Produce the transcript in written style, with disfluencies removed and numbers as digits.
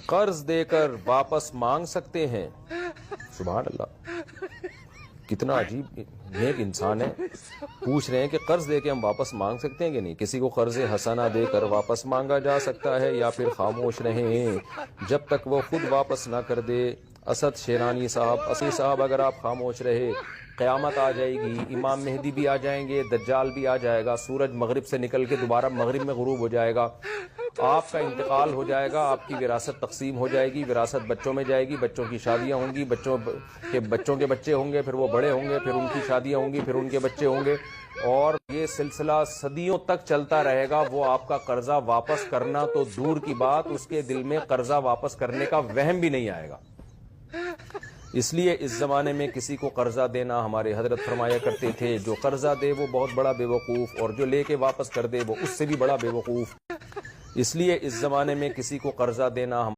قرض دے کر واپس مانگ سکتے ہیں. سبحان اللہ، کتنا عجیب نیک انسان ہے. پوچھ رہے ہیں کہ قرض دے کے ہم واپس مانگ سکتے ہیں کہ نہیں. کسی کو قرض حسنہ دے کر واپس مانگا جا سکتا ہے یا پھر خاموش رہیں جب تک وہ خود واپس نہ کر دے. اسد شیرانی صاحب اگر آپ خاموش رہے قیامت آ جائے گی، امام مہدی بھی آ جائیں گے، دجال بھی آ جائے گا، سورج مغرب سے نکل کے دوبارہ مغرب میں غروب ہو جائے گا، آپ کا انتقال ہو جائے گا، آپ کی وراثت تقسیم ہو جائے گی، وراثت بچوں میں جائے گی، بچوں کی شادیاں ہوں گی، بچوں کے بچے ہوں گے، پھر وہ بڑے ہوں گے، پھر ان کی شادیاں ہوں گی، پھر ان کے بچے ہوں گے، اور یہ سلسلہ صدیوں تک چلتا رہے گا. وہ آپ کا قرضہ واپس کرنا تو دور کی بات، اس کے دل میں قرضہ واپس کرنے کا وہم بھی نہیں آئے گا. اس لیے اس زمانے میں کسی کو قرضہ دینا، ہمارے حضرت فرمایا کرتے تھے جو قرضہ دے وہ بہت بڑا بے وقوف، اور جو لے کے واپس کر دے وہ اس سے بھی بڑا بے وقوف. اس لیے اس زمانے میں کسی کو قرضہ دینا